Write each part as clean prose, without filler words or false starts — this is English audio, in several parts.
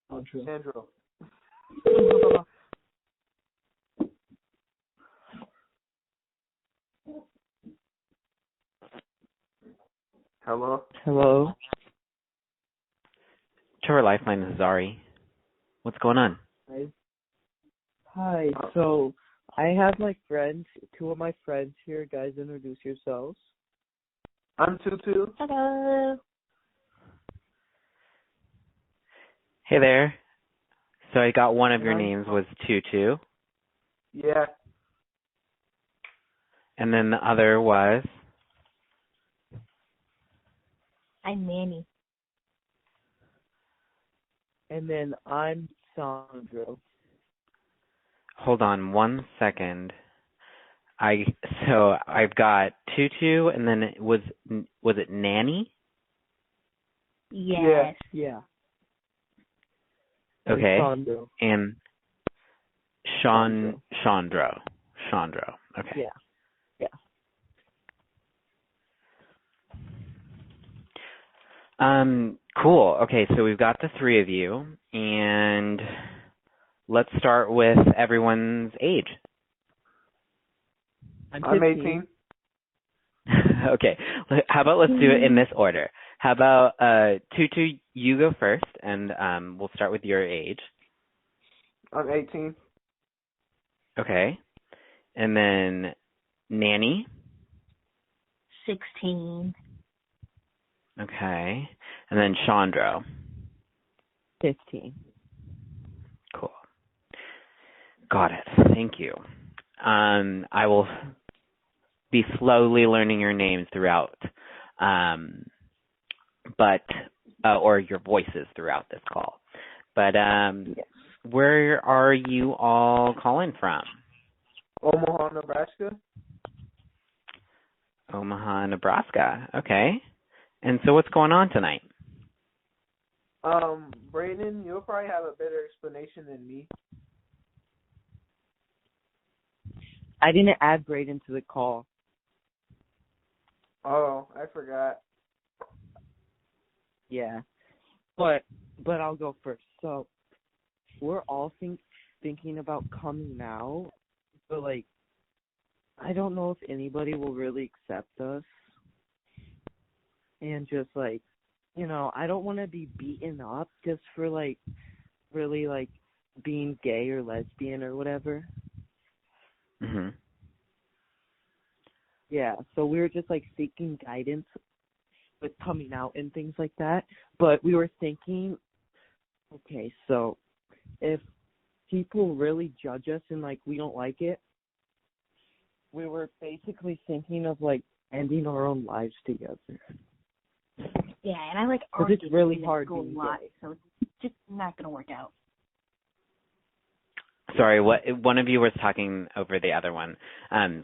Sandro. Hello? Hello? Trevor Lifeline is Zari. What's going on? Hi. So, I have my friends, two of my friends here. Guys, introduce yourselves. I'm Tutu. Hello. Hey there. So I got one of your names was Tutu, Yeah. and then the other was... I'm Manny. And then I'm Sandro. Hold on 1 second. I've got Tutu, and then was it Nanny? Yes. Yeah. Okay. Sandro. And Chandro. Okay. Yeah. Cool. Okay, so we've got the three of you, and let's start with everyone's age. I'm 18. Okay. How about let's do it in this order? How about Tutu, you go first, and we'll start with your age. I'm 18. Okay. And then Nanny. 16. Okay. And then Chandro. 15. Cool. Got it. Thank you. I will be slowly learning your names throughout, or your voices throughout this call. But Yes. where are you all calling from? Omaha, Nebraska. Omaha, Nebraska. Okay. And so what's going on tonight? Brayden, you'll probably have a better explanation than me. I didn't add Brayden to the call. Oh, I forgot. Yeah. But I'll go first. So, we're all thinking about coming out, but, like, I don't know if anybody will really accept us. And just, like, you know, I don't want to be beaten up just for, like, really, like, being gay or lesbian or whatever. Mhm. Yeah, so we were just, like, seeking guidance with coming out and things like that. But we were thinking, okay, so if people really judge us and, like, we don't like it, we were basically thinking of, like, ending our own lives together. Yeah, and I like because it's really hard being lot, gay. so it's just not gonna work out. Sorry, what one of you was talking over the other one.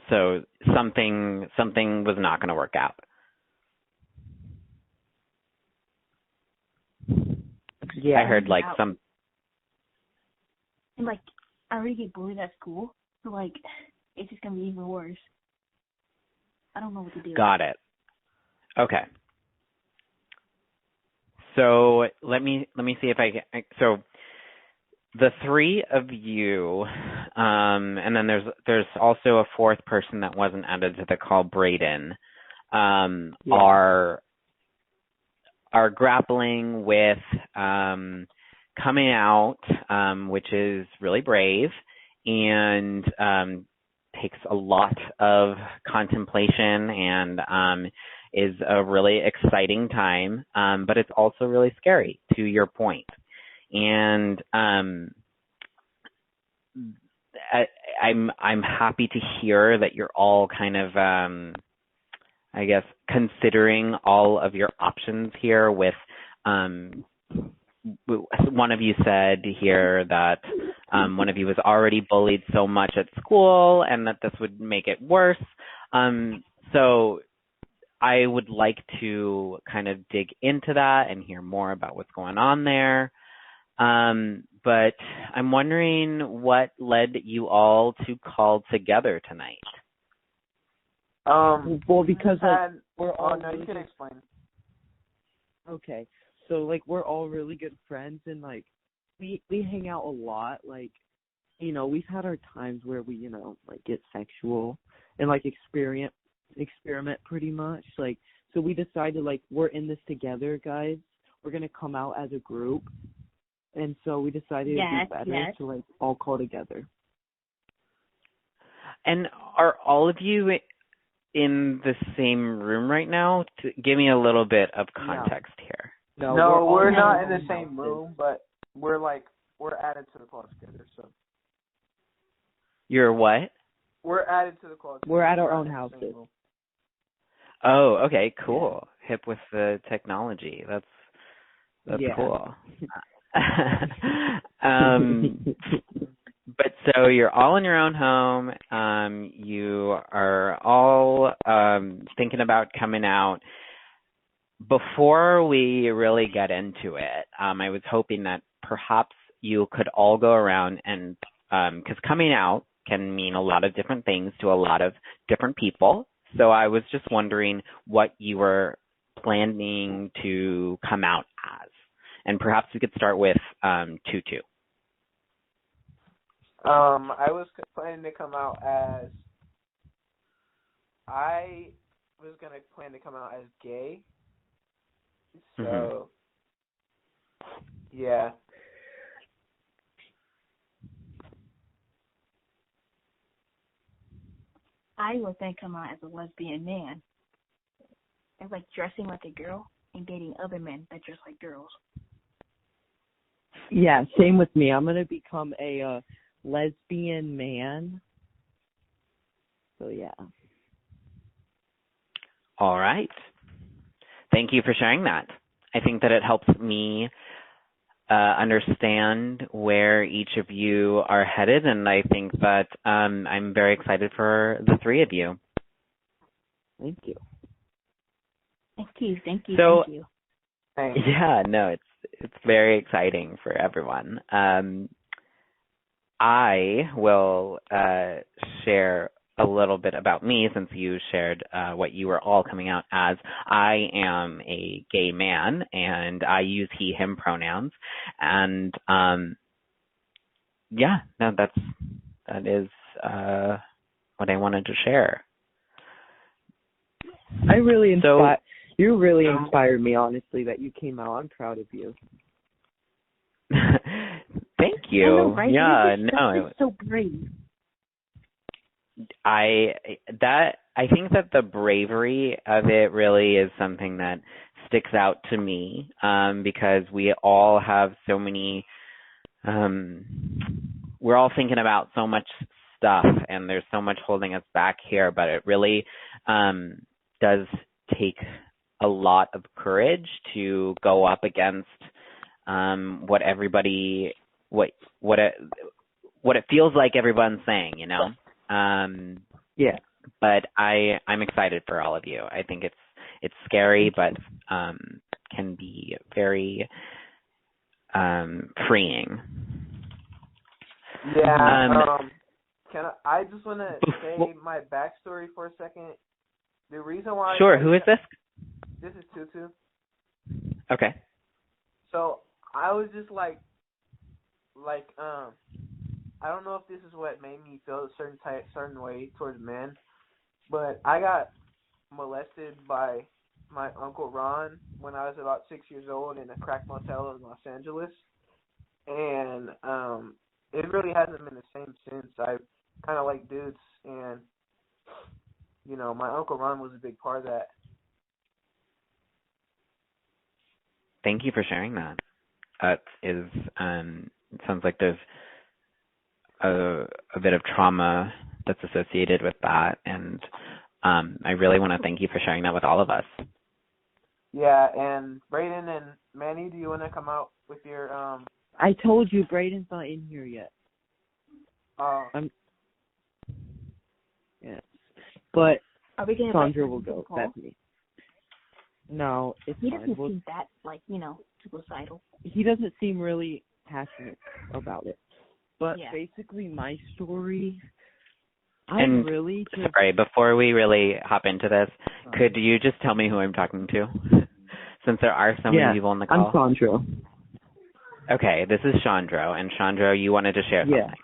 So something was not going to work out. Yeah, I heard like some. And like, I already get bullied at school, so like, it's just gonna be even worse. I don't know what to do. Got it. Okay. So let me see if I can. So the three of you, and then there's also a fourth person that wasn't added to the call, Brayden, are grappling with coming out, which is really brave and takes a lot of contemplation and is a really exciting time, but it's also really scary, to your point. And I'm happy to hear that you're all kind of I guess considering all of your options here. With one of you said here that one of you was already bullied so much at school and that this would make it worse. So I would like to kind of dig into that and hear more about what's going on there. But I'm wondering what led you all to call together tonight. Well, because we're all. No, you can explain. Okay, so like we're all really good friends, and like we hang out a lot. Like, we've had our times where we, like get sexual and like experiment pretty much. Like, so we decided like we're in this together, guys. We're gonna come out as a group, and so we decided it'd be better to like all call together. And are all of you in the same room right now? Give me a little bit of context here. No, we're not in the same room, but we're added to the call together. So you're what? We're added to the call together. We're at our own houses. Oh, okay, cool. Yeah. Hip with the technology. That's cool. But so you're all in your own home. You are all thinking about coming out. Before we really get into it, I was hoping that perhaps you could all go around and, because coming out can mean a lot of different things to a lot of different people. So I was just wondering what you were planning to come out as. And perhaps we could start with Tutu. I was planning to come out as gay. So, yeah. I was going to come out as a lesbian man. It's like dressing like a girl and dating other men that dress like girls. Yeah, same with me. I'm going to become a lesbian man. So, yeah. All right. Thank you for sharing that. I think that it helps me understand where each of you are headed, and I think that I'm very excited for the three of you. Thank you. Thank you. So, thank you. Yeah, no, it's very exciting for everyone. I will share a little bit about me, since you shared what you were all coming out as. I am a gay man, and I use he, him pronouns. And that is what I wanted to share. You really inspired me, honestly, that you came out. I'm proud of you. Thank you. I know, right? Yeah, That's so brave. I think that the bravery of it really is something that sticks out to me, because we all have so many, we're all thinking about so much stuff, and there's so much holding us back here, but it really does take a lot of courage to go up against what it feels like everyone's saying, Yeah. But I'm excited for all of you. I think it's scary, but can be very freeing. Yeah. I just want to say my backstory for a second. The reason why. Sure. Who is this? This is Tutu. Okay. So I was just like, I don't know if this is what made me feel a certain way towards men, but I got molested by my Uncle Ron when I was about 6 years old in a crack motel in Los Angeles, and it really hasn't been the same since. I kind of like dudes, and my Uncle Ron was a big part of that. Thank you for sharing that. It sounds like there's a bit of trauma that's associated with that, and I really want to thank you for sharing that with all of us. Yeah, and Brayden and Manny, do you want to come out with your I told you Brayden's not in here yet. Yes, but are we gonna Sandra will go. That's me. No, it's he fine. doesn't seem that suicidal. He doesn't seem really passionate about it. But basically, my story. Sorry, before we really hop into this, could you just tell me who I'm talking to? Since there are so many people on the call. I'm Sandra. Okay, this is Chandro, and Chandro, you wanted to share Yeah. something.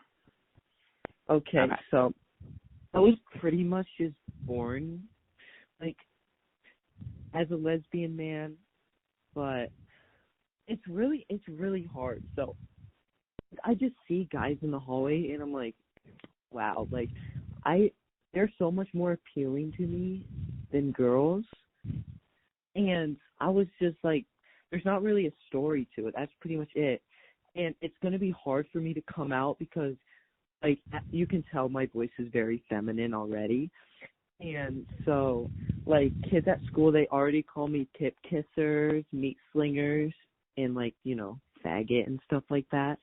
Okay, so I was pretty much just born, like, as a lesbian man, but it's really hard. So I just see guys in the hallway, and I'm like, wow, like, they're so much more appealing to me than girls. And I was just like, there's not really a story to it. That's pretty much it. And it's going to be hard for me to come out because, like, you can tell my voice is very feminine already. And so, like, kids at school, they already call me tip kissers, meat slingers, and, like, you know, faggot and stuff like that.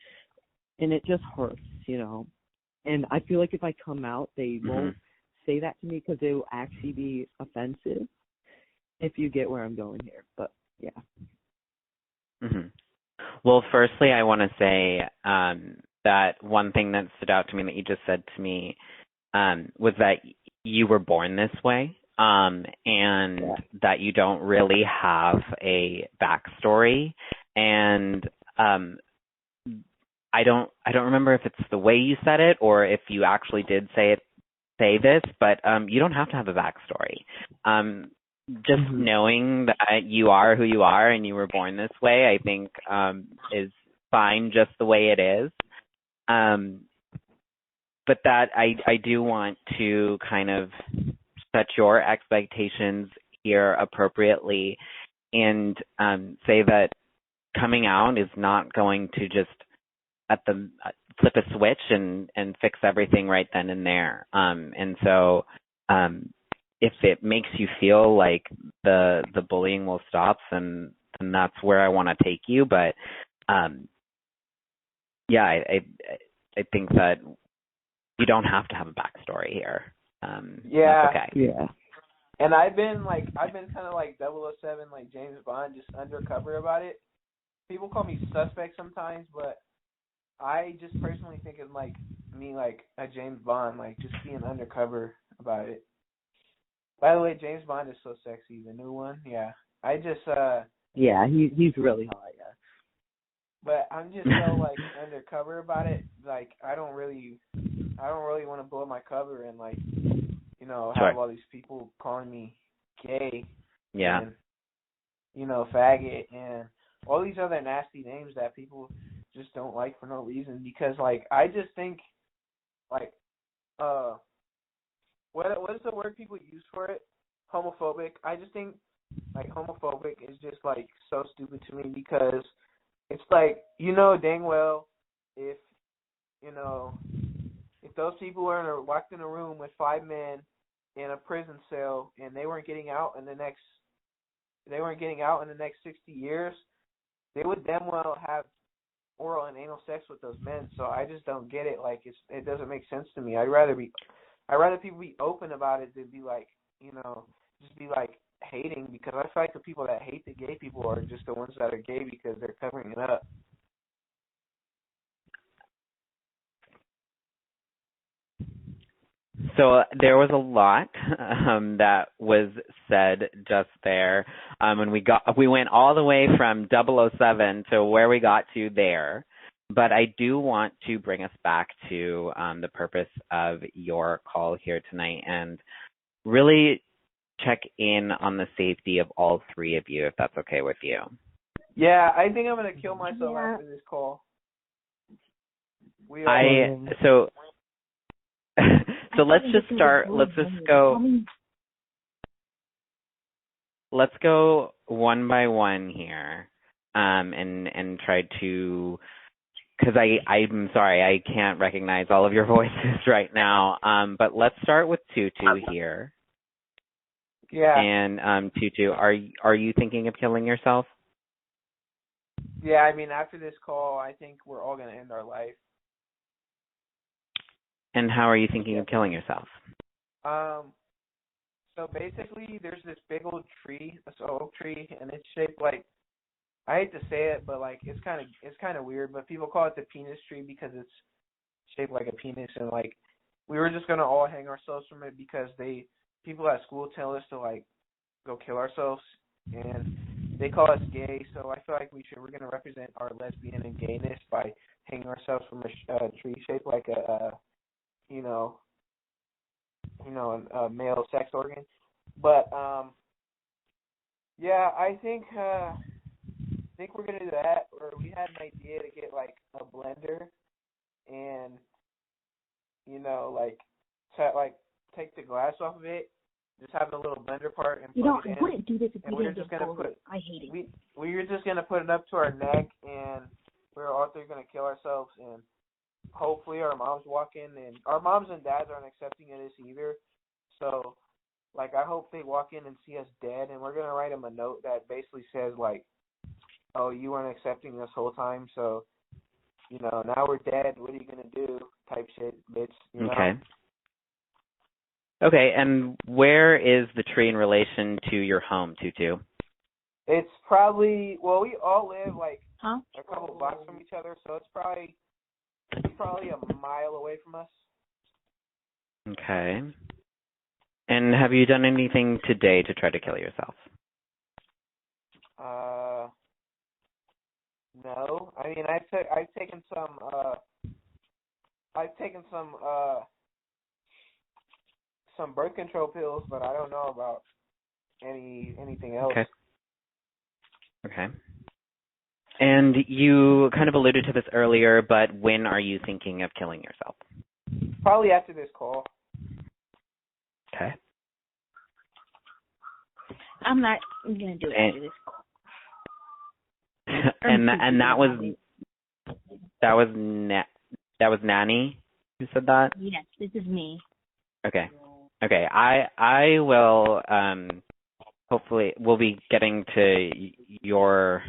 And it just hurts, you know. And I feel like if I come out, they won't say that to me because it will actually be offensive, if you get where I'm going here. But, yeah. Well, firstly, I want to say that one thing that stood out to me that you just said to me was that you were born this way, and that you don't really have a backstory. And I don't remember if it's the way you said it or if you actually did say this, but you don't have to have a backstory. Just knowing that you are who you are and you were born this way, I think is fine just the way it is. But that I do want to kind of set your expectations here appropriately and say that coming out is not going to just flip a switch and fix everything right then and there. And so if it makes you feel like the bullying will stop, then that's where I want to take you. But yeah, I think that you don't have to have a backstory here. Yeah. That's okay. Yeah. And I've been kind of like 007, like James Bond, just undercover about it. People call me suspect sometimes, but I just personally think of like me like a James Bond, like just being undercover about it. By the way, James Bond is so sexy, the new one. Yeah. I just Yeah, he's really hot, yeah. But I'm just so like undercover about it. Like I don't really want to blow my cover and like, you know, have all these people calling me gay. Yeah. And, you know, faggot and all these other nasty names that people just don't like for no reason. Because like I just think like what is the word people use for it? Homophobic. I just think like homophobic is just like so stupid to me because it's like, you know dang well if those people were locked in a room with 5 men in a prison cell and they weren't getting out in the next 60 years, they would damn well have oral and anal sex with those men. So I just don't get it. Like it doesn't make sense to me. I'd rather people be open about it than be like, you know, just be like hating, because I feel like the people that hate the gay people are just the ones that are gay because they're covering it up. So there was a lot that was said just there. And we went all the way from 007 to where we got to there. But I do want to bring us back to the purpose of your call here tonight and really check in on the safety of all three of you, if that's okay with you. Yeah, I think I'm going to kill myself after this call. So let's just start. Let's go one by one here, and try to, because I'm sorry, I can't recognize all of your voices right now. But let's start with Tutu here. Yeah. And Tutu, are you thinking of killing yourself? Yeah, I mean, after this call, I think we're all going to end our life. And how are you thinking of killing yourself? So basically, there's this big old tree, this oak tree, and it's shaped like, I hate to say it, but like it's kind of weird, but people call it the penis tree because it's shaped like a penis, and like we were just gonna all hang ourselves from it because people at school tell us to like go kill ourselves, and they call us gay, so I feel like we're gonna represent our lesbian and gayness by hanging ourselves from a tree shaped like a you know a male sex organ. But yeah, I think we're gonna do that. Or we had an idea to get like a blender and like take the glass off of it, just have a little blender part and plug it in. I wouldn't do this if and we we're didn't just get gonna bullied. put I hate it. we were just gonna put it up to our neck, and we're all three gonna kill ourselves, and hopefully our moms walk in, and our moms and dads aren't accepting of this either. So like I hope they walk in and see us dead, and we're gonna write them a note that basically says like, oh, you weren't accepting this whole time, so now we're dead. What are you gonna do? Type shit, bitch. Okay. Okay, and where is the tree in relation to your home, Tutu? It's probably we all live like a couple blocks from each other, so it's probably a mile away from us. Okay. And have you done anything today to try to kill yourself? No. I mean, I've taken some birth control pills, but I don't know about anything else. Okay. And you kind of alluded to this earlier, but when are you thinking of killing yourself? Probably after this call. Okay. I'm not gonna do it after this call. and that was Nanny who said that? Yes, this is me. Okay. I will hopefully we'll be getting to your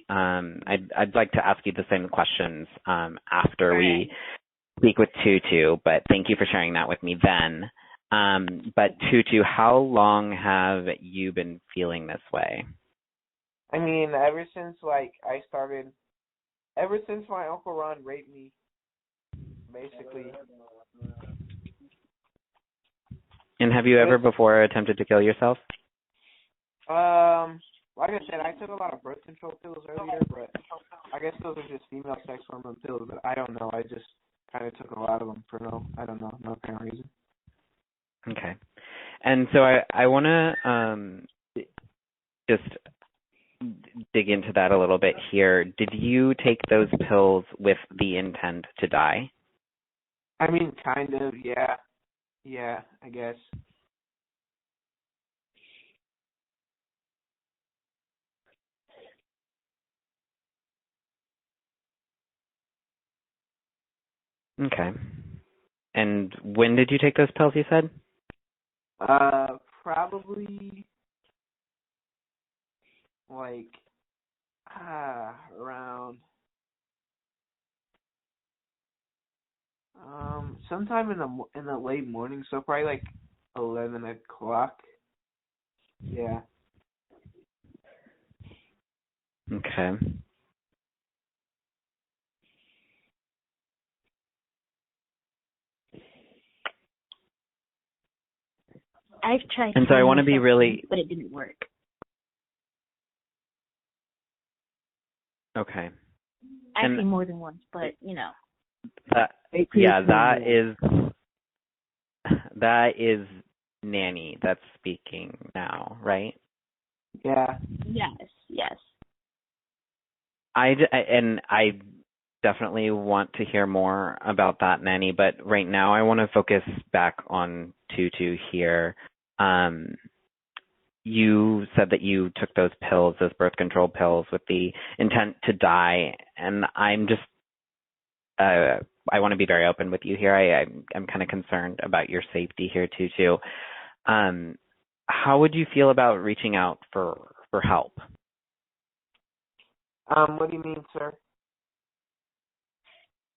I'd like to ask you the same questions after we speak with Tutu, but thank you for sharing that with me then. But Tutu, how long have you been feeling this way? I mean, ever since my Uncle Ron raped me, basically. And have you ever before attempted to kill yourself? Like I said, I took a lot of birth control pills earlier, but I guess those are just female sex hormone pills, but I don't know. I just kind of took a lot of them for no apparent reason. Okay. And so I want to just dig into that a little bit here. Did you take those pills with the intent to die? I mean, kind of, yeah. Yeah, I guess. Okay. And when did you take those pills, you said? Probably like around sometime in the late morning, so probably like 11 o'clock. Yeah. Okay. I've tried. And so I want to be really, but it didn't work. Okay. Actually, more than once, but that is Nanny that's speaking now, right? Yeah. Yes. I definitely want to hear more about that, Nanny, but right now I want to focus back on Tutu here. You said that you took those pills, those birth control pills, with the intent to die, and I'm just I want to be very open with you here. I'm kind of concerned about your safety here, Tutu. How would you feel about reaching out for help? What do you mean, sir?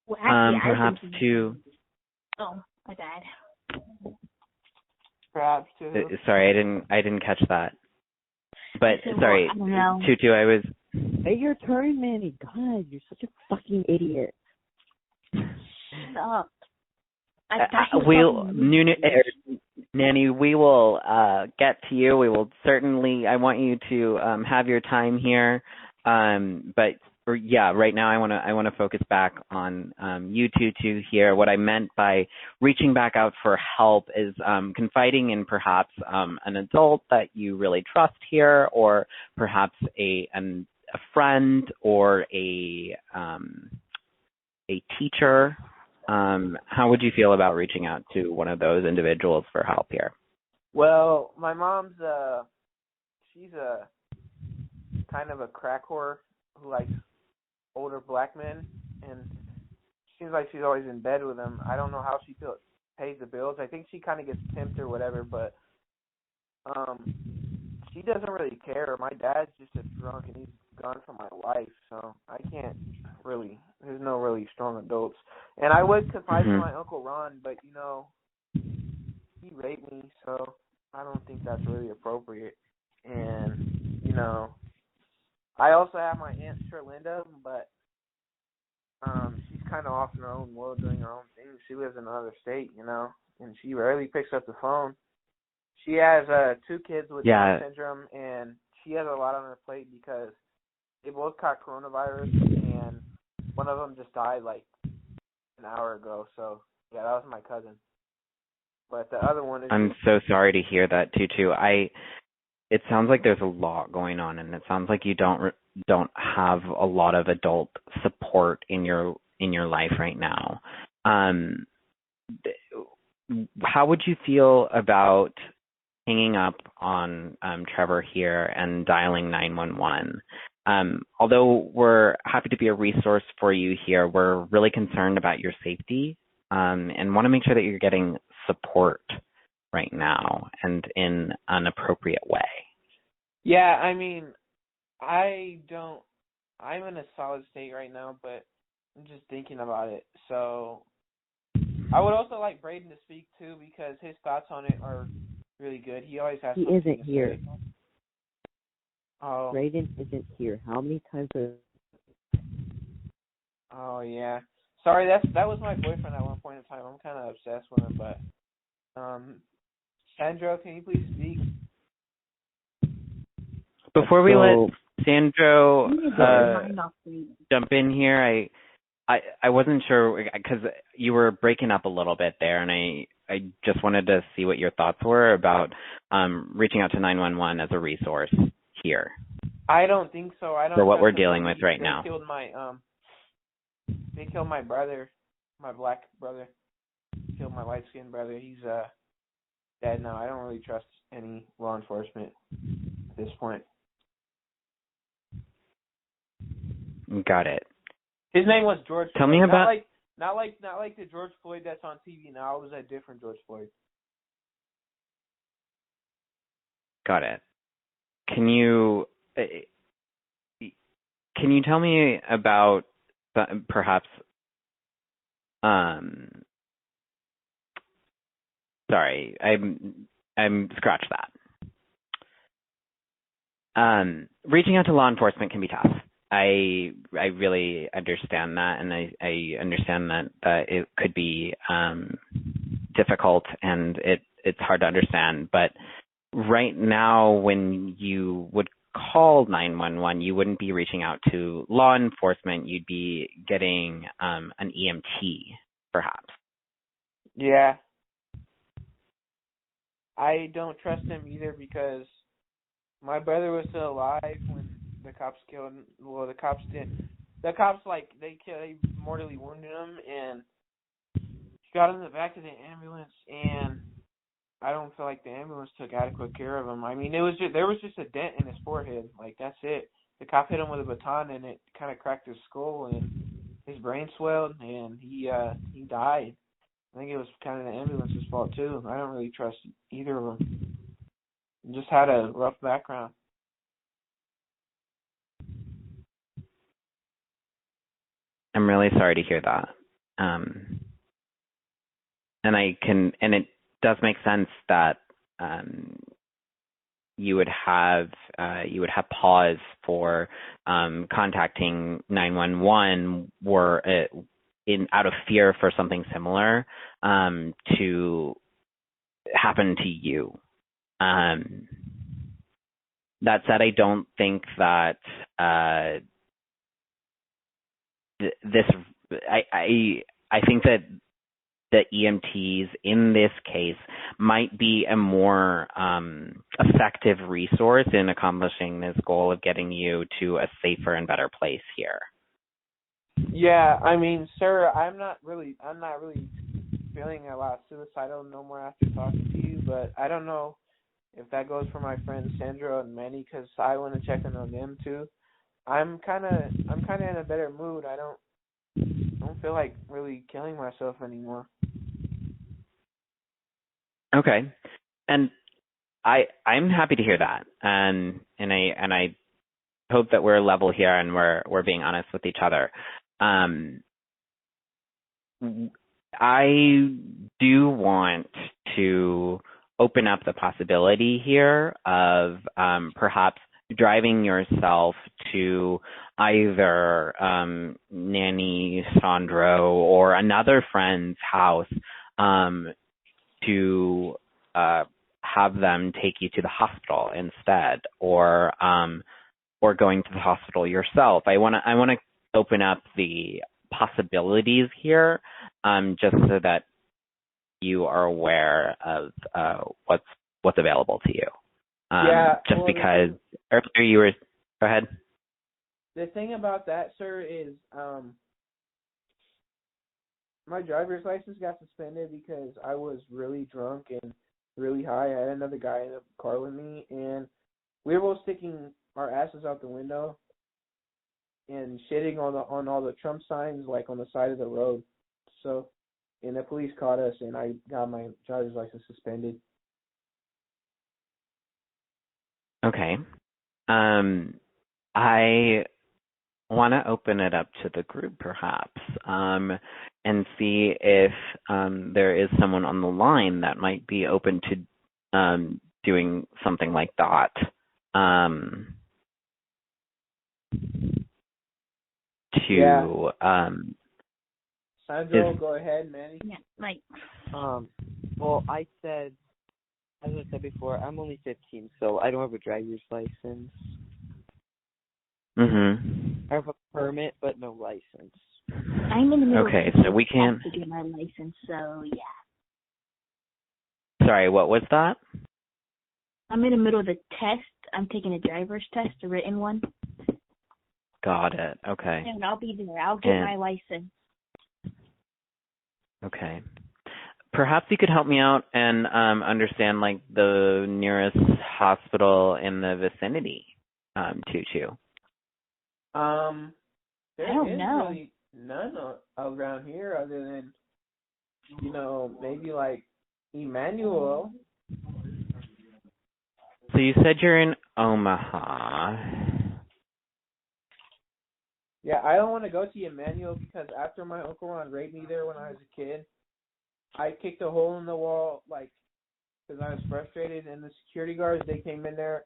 Well, actually, perhaps to. Oh, my bad. Perhaps to. Sorry, I didn't catch that. But sorry, I don't know. Tutu, I was. Hey, your turn, Manny. God, you're such a fucking idiot. Shut up. Nanny, we will get to you. We will certainly. I want you to have your time here, right now I want to focus back on you two here. What I meant by reaching back out for help is confiding in perhaps an adult that you really trust here, or perhaps a friend or a teacher. How would you feel about reaching out to one of those individuals for help here? Well, my mom's she's a kind of a crack whore who likes older black men, and seems like she's always in bed with them. I don't know how she pays the bills. I think she kind of gets pimped or whatever, but she doesn't really care. My dad's just a drunk, and he's gone from my life, so I can't really. There's no really strong adults. And I would confide to my Uncle Ron, but he raped me, so I don't think that's really appropriate. And I also have my Aunt Sherlinda, but she's kind of off in her own world doing her own thing. She lives in another state, and she rarely picks up the phone. She has 2 kids with Down syndrome, and she has a lot on her plate because they both caught coronavirus, and one of them just died like an hour ago. So, yeah, that was my cousin. But the other one is... I'm so sorry to hear that, too. It sounds like there's a lot going on, and it sounds like you don't have a lot of adult support in your life right now. How would you feel about hanging up on Trevor here and dialing 911? Although we're happy to be a resource for you here, we're really concerned about your safety and want to make sure that you're getting support right now and in an appropriate way. Yeah, I mean, I'm in a solid state right now, but I'm just thinking about it. So I would also like Braden to speak too, because his thoughts on it are really good. He always has something to say. He isn't here. Oh. Braden isn't here. How many times Oh, yeah. Sorry, that was my boyfriend at one point in time. I'm kind of obsessed with him, but Sandro, can you please speak? Before we let Sandro jump in here, I wasn't sure because you were breaking up a little bit there, and I just wanted to see what your thoughts were about reaching out to 911 as a resource here. I don't think so. I don't. For what we're dealing with right now. They killed my brother, my black brother. Killed my light-skinned brother. He's dead now. I don't really trust any law enforcement at this point. Got it. His name was George Tell Floyd. me about not like the George Floyd that's on TV now. It was a different George Floyd. Got it. Can you tell me about perhaps sorry, I'm scratch that. Reaching out to law enforcement can be tough. I really understand that, and I understand that it could be difficult and it's hard to understand. But right now, when you would call 911, you wouldn't be reaching out to law enforcement. You'd be getting an EMT, perhaps. Yeah. I don't trust him either because my brother was still alive when the cops killed him. Well, the cops didn't. The cops, they mortally wounded him, and he got in the back of the ambulance, and I don't feel like the ambulance took adequate care of him. I mean, there was just a dent in his forehead. Like, that's it. The cop hit him with a baton, and it kind of cracked his skull, and his brain swelled, and he died. I think it was kind of the ambulance's fault, too. I don't really trust either of them. Just had a rough background. I'm really sorry to hear that. And it does make sense that you would have pause for contacting 911 out of fear for something similar to happen to you. That said, I don't think that I think that the EMTs in this case might be a more effective resource in accomplishing this goal of getting you to a safer and better place here. Yeah, I mean, sir, I'm not really feeling a lot suicidal no more after talking to you, but I don't know if that goes for my friends Sandra and Manny, because I want to check in on them too. I'm kind of in a better mood. I don't feel like really killing myself anymore. Okay, and I'm happy to hear that, and I hope that we're level here and we're being honest with each other. I do want to open up the possibility here of perhaps driving yourself to either Nanny Sandro or another friend's house to have them take you to the hospital instead, or going to the hospital yourself. I want to open up the possibilities here, just so that you are aware of what's available to you. Because earlier you were. Go ahead. The thing about that, sir, is my driver's license got suspended because I was really drunk and really high. I had another guy in the car with me, and we were both sticking our asses out the window and shitting on all the Trump signs, like on the side of the road. So, and the police caught us, and I got my driver's license suspended. Okay. I want to open it up to the group, perhaps, and see if there is someone on the line that might be open to doing something like that. Sandro, go ahead, Manny. Yeah, like. Well, as I said before, I'm only 15, so I don't have a driver's license. Mm-hmm. I have a permit, but no license. I'm in the middle. Okay, so we can't. To get my license, so yeah. Sorry, what was that? I'm in the middle of the test. I'm taking a driver's test, a written one. Got it. Okay. And I'll be there. I'll get my license. Okay. Perhaps you could help me out and understand like the nearest hospital in the vicinity to you. There I don't is know. really none around here other than, maybe like Emmanuel. So you said you're in Omaha. Yeah, I don't want to go to Emmanuel because after my Uncle Ron raped me there when I was a kid, I kicked a hole in the wall, because I was frustrated, and the security guards, they came in there,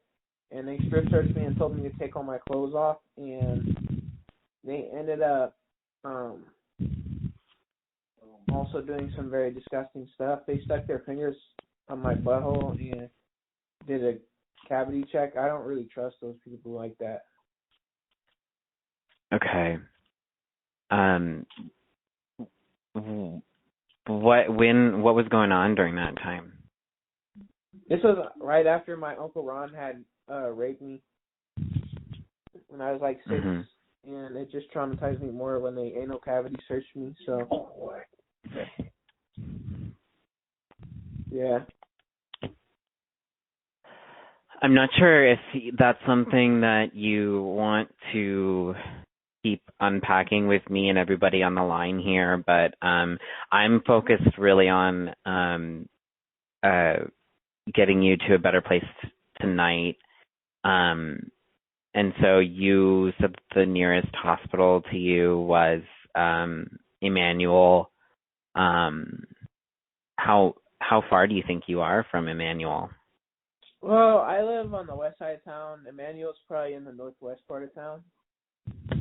and they strip searched me and told me to take all my clothes off, and they ended up also doing some very disgusting stuff. They stuck their fingers on my butthole and did a cavity check. I don't really trust those people like that. Okay. What was going on during that time? This was right after my Uncle Ron had raped me when I was like 6, and it just traumatized me more when they anal cavity searched me. So, yeah. I'm not sure if that's something that you want to keep unpacking with me and everybody on the line here, but I'm focused really on getting you to a better place tonight. And so you said the nearest hospital to you was Emmanuel. How far do you think you are from Emmanuel? Well, I live on the west side of town. Emmanuel's probably in the northwest part of town.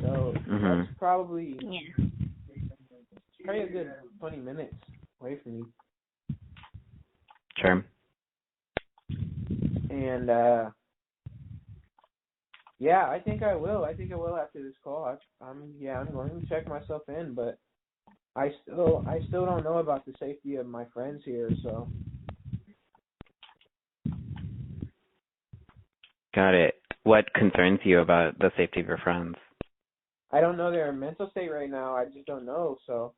So that's probably a good 20 minutes away from me. Sure. And yeah, I think I will. I think I will after this call. I'm going to check myself in, but I still don't know about the safety of my friends here, so. Got it. What concerns you about the safety of your friends? I don't know their mental state right now. I just don't know. So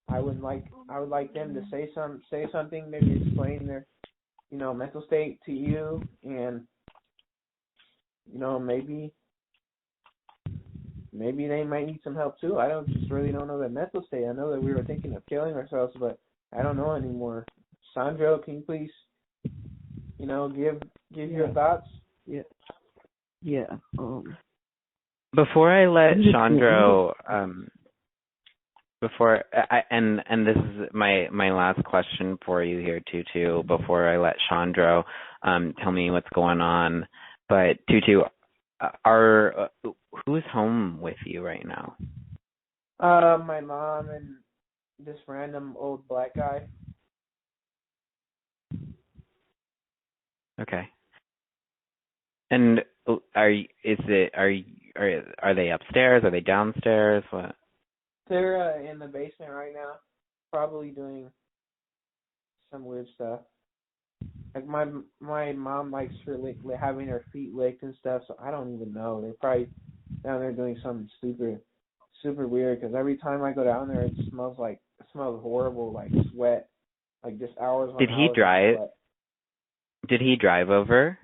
I would like them to say something, maybe explain their, mental state to you, and maybe they might need some help too. I don't know their mental state. I know that we were thinking of killing ourselves, but I don't know anymore. Sandro, can you please, give your thoughts? Yeah. Yeah. Before I let Chandro, and this is my last question for you here, Tutu. Before I let Chandro, tell me what's going on. But Tutu, who's home with you right now? My mom and this random old black guy. Okay. And are they upstairs? Are they downstairs? What? They're in the basement right now, probably doing some weird stuff. Like my mom likes her having her feet licked and stuff, so I don't even know. They're probably down there doing something super weird. Because every time I go down there, it smells horrible, like sweat, like just hours. Did he drive? Did he drive over?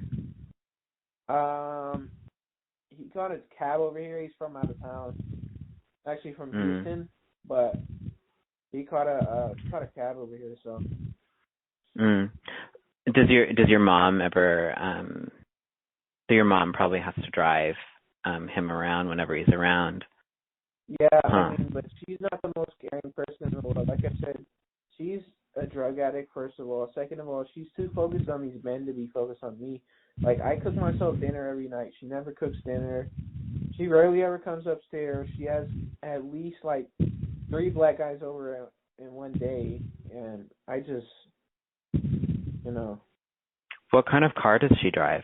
He got his cab over here. He's from out of town, actually from Houston, but he caught a cab over here. So. Does your mom ever? So your mom probably has to drive him around whenever he's around. Yeah, I mean, but she's not the most caring person in the world. Like I said, she's a drug addict, first of all. Second of all, she's too focused on these men to be focused on me. Like, I cook myself dinner every night. She never cooks dinner. She rarely ever comes upstairs. She has at least, 3 black guys over in one day, and I just, What kind of car does she drive?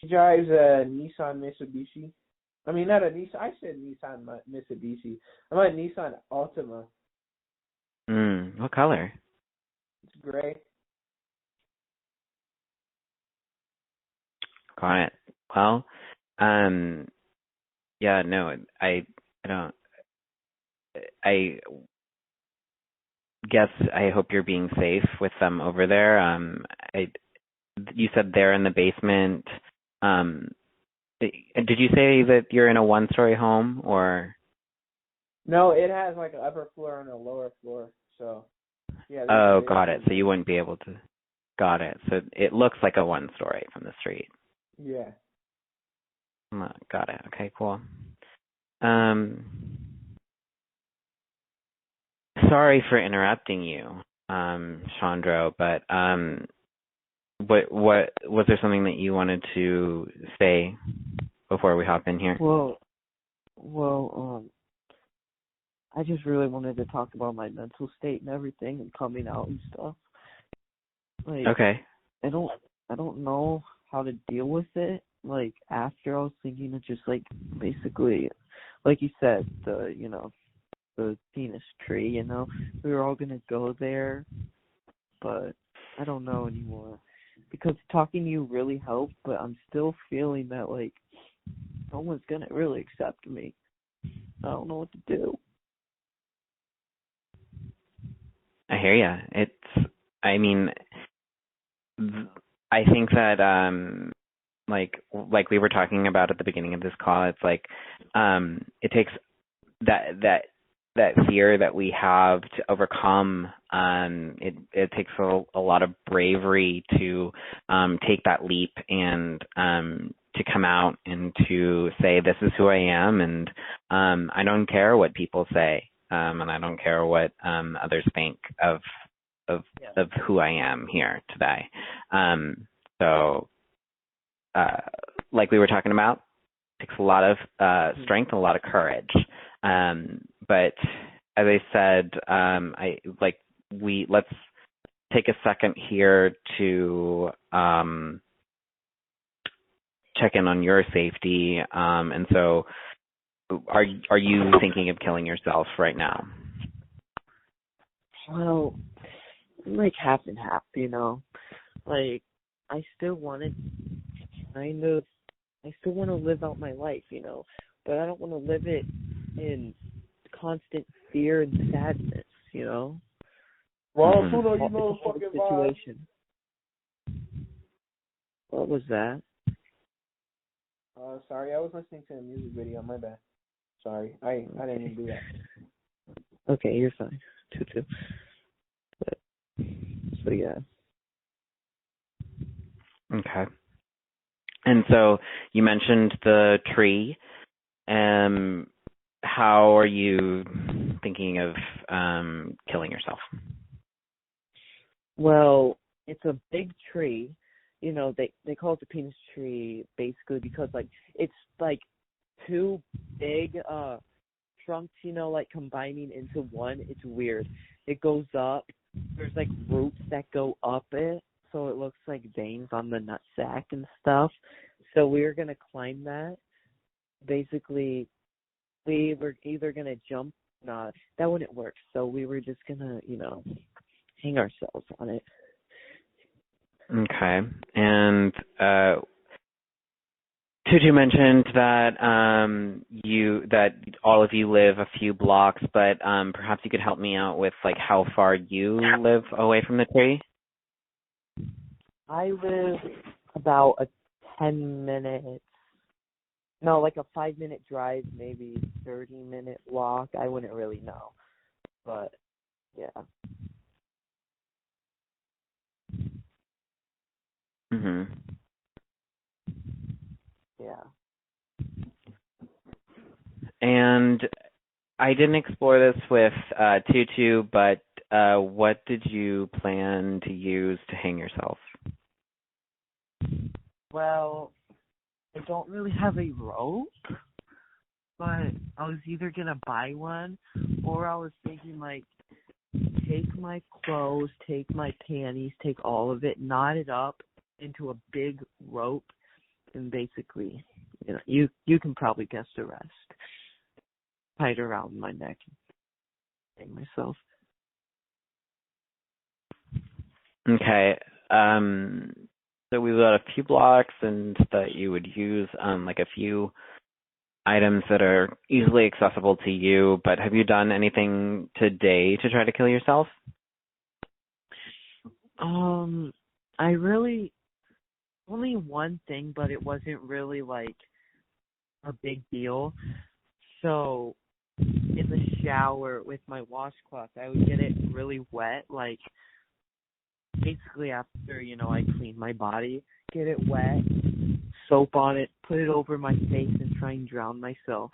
She drives a Nissan Mitsubishi. I mean, not a Nissan. I said Nissan Mitsubishi. I'm a Nissan Altima. What color? It's gray. Got it. Well, yeah, no, I don't. I guess I hope you're being safe with them over there. You said they're in the basement. Did you say that you're in a one-story home or? No, it has an upper floor and a lower floor. So, yeah. Oh, got it. So you wouldn't be able to. Got it. So it looks like a one-story from the street. Yeah. Got it. Okay, cool. Sorry for interrupting you, Chandro, but what was there something that you wanted to say before we hop in here? Well, I just really wanted to talk about my mental state and everything and coming out and stuff. Okay. I don't know how to deal with it. After I was thinking of just basically, like you said, the penis tree, we were all gonna go there, but I don't know anymore. Because talking to you really helped, but I'm still feeling that no one's gonna really accept me. I don't know what to do. I hear ya. I mean, I think that like we were talking about at the beginning of this call, it's it takes that fear that we have to overcome. It takes a lot of bravery to take that leap and to come out and to say, this is who I am, and I don't care what people say, and I don't care what others think of who I am here today. So like we were talking about, it takes a lot of strength and a lot of courage. But as I said, let's take a second here to check in on your safety. And so are you thinking of killing yourself right now? Well, like half and half, you know. Like I still want to live out my life, you know, but I don't want to live it in constant fear and sadness, you know. Ron Tuno, you know the fucking vibe. Situation. What was that? Sorry, I was listening to a music video. My bad. Sorry, I didn't even do that. Okay, you're fine. Too. But, so yeah. Okay. And so you mentioned the tree. How are you thinking of killing yourself? Well, it's a big tree. You know, they call it the penis tree basically because like it's like two big trunks, you know, like combining into one. It's weird. It goes up. There's like roots that go up it, so it looks like veins on the nut sack and stuff. So we were gonna climb that. Basically, we were either gonna jump. Nah, that wouldn't work. So we were just gonna, you know, hang ourselves on it. Okay. And Tutu mentioned that that all of you live a few blocks, but perhaps you could help me out with like how far you live away from the tree. I live about a 10-minute, no, like a 5-minute drive, maybe 30-minute walk. I wouldn't really know, but yeah. Mhm. Yeah. And I didn't explore this with Tutu, but what did you plan to use to hang yourself? Well, I don't really have a rope, but I was either gonna buy one, or I was thinking like take my clothes, take my panties, take all of it, knot it up into a big rope, and basically, you know, you can probably guess the rest. Tie it around my neck and hang myself. Okay. So we've got a few blocks, and that you would use like a few items that are easily accessible to you. But have you done anything today to try to kill yourself? I really only one thing, but it wasn't really like a big deal. So in the shower with my washcloth, I would get it really wet, like basically after, you know, I clean my body, get it wet, soap on it, put it over my face and try and drown myself.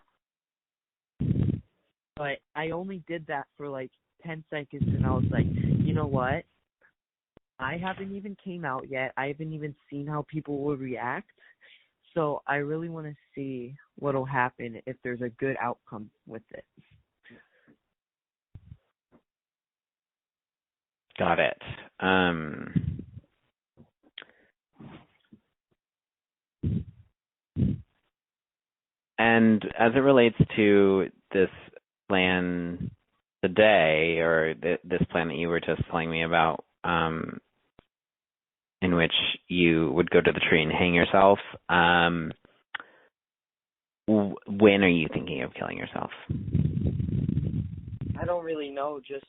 But I only did that for like 10 seconds and I was like, you know what? I haven't even came out yet. I haven't even seen how people will react. So I really want to see what'll happen if there's a good outcome with it. Got it. And as it relates to this plan today, or this plan that you were just telling me about, in which you would go to the tree and hang yourself, when are you thinking of killing yourself? I don't really know. Just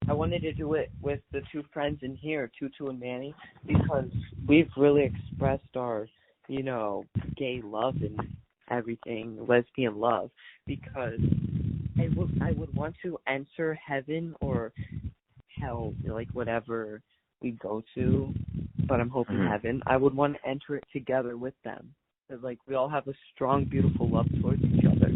I wanted to do it with the two friends in here, Tutu and Manny, because we've really expressed our, you know, gay love and everything, lesbian love. Because I would want to enter heaven or hell, like whatever we go to, but I'm hoping heaven. I would want to enter it together with them. Because, like, we all have a strong, beautiful love towards each other.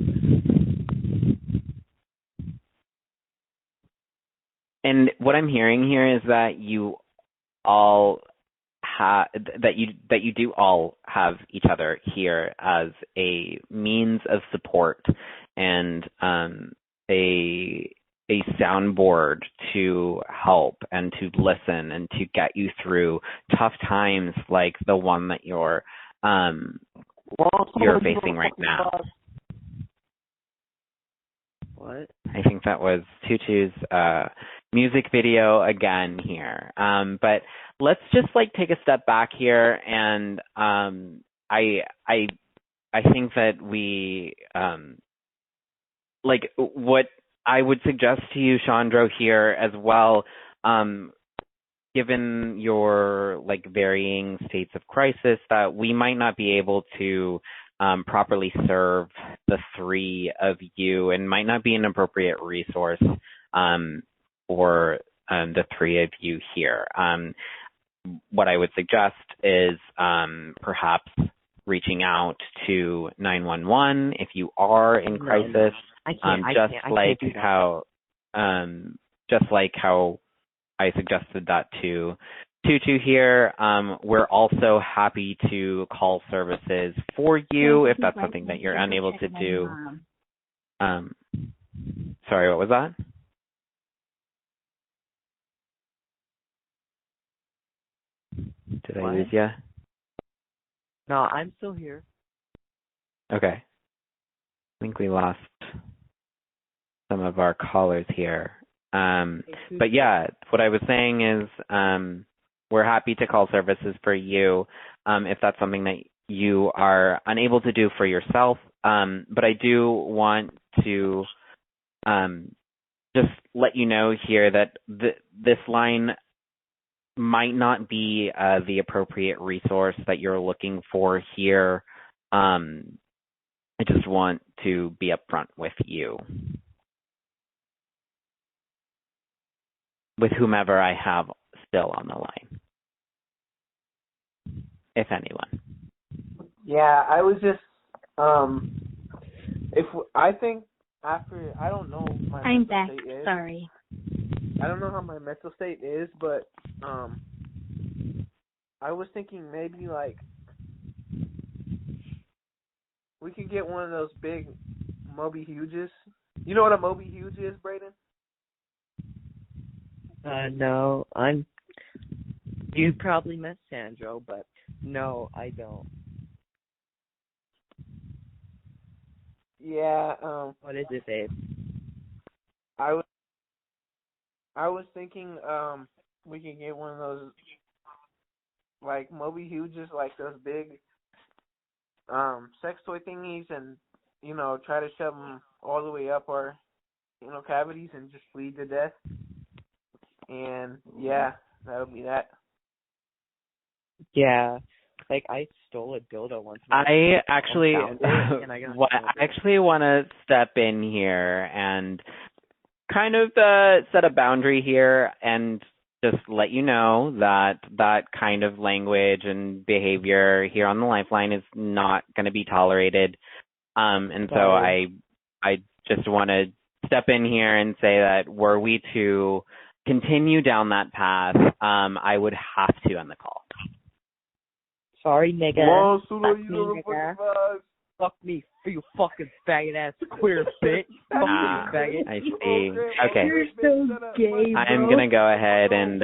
And what I'm hearing here is that you all that you do all have each other here as a means of support and a a soundboard to help and to listen and to get you through tough times like the one that you're facing right now. What? I think that was Tutu's music video again here. But let's just like take a step back here, and I think that we like what I would suggest to you, Chandro, here as well, given your like varying states of crisis, that we might not be able to properly serve the three of you, and might not be an appropriate resource for the three of you here. What I would suggest is perhaps reaching out to 911 if you are in crisis. Just like how I suggested that to Tutu here. We're also happy to call services for you if that's something that you're unable to do. Sorry, what was that? Did I lose you? No, I'm still here. Okay. I think we lost some of our callers here. But yeah, what I was saying is we're happy to call services for you if that's something that you are unable to do for yourself. But I do want to just let you know here that this line might not be the appropriate resource that you're looking for here. I just want to be upfront with you. With whomever I have still on the line, if anyone. Yeah, I was just I think after, I don't know my I'm mental back. state is. Sorry. I don't know how my mental state is, but I was thinking maybe like we could get one of those big Moby Huges. You know what a Moby Huge is, Brayden? No, you probably met Sandro, but no, I don't. Yeah, What is it, babe? I was thinking we could get one of those like Moby Huges, like those big sex toy thingies, and try to shove them all the way up our cavities and just bleed to death. And yeah, that would be that. Yeah, like I stole a dildo once. I actually want to step in here and kind of set a boundary here and just let you know that that kind of language and behavior here on the Lifeline is not going to be tolerated. And so I just want to step in here and say that were we to continue down that path, I would have to end the call. Sorry, nigga. Well, Fuck me, nigga. Fuck me, you fucking faggot ass queer bitch. Fuck me, faggot. I see. Okay. You're so gay, bro. I'm gonna go ahead and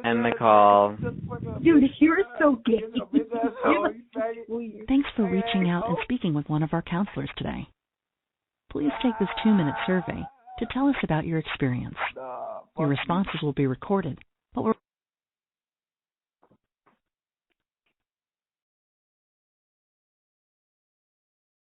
end the call. Dude, you're so gay. Thanks for reaching out and speaking with one of our counselors today. Please take this 2-minute survey to tell us about your experience. Your responses will be recorded, but we're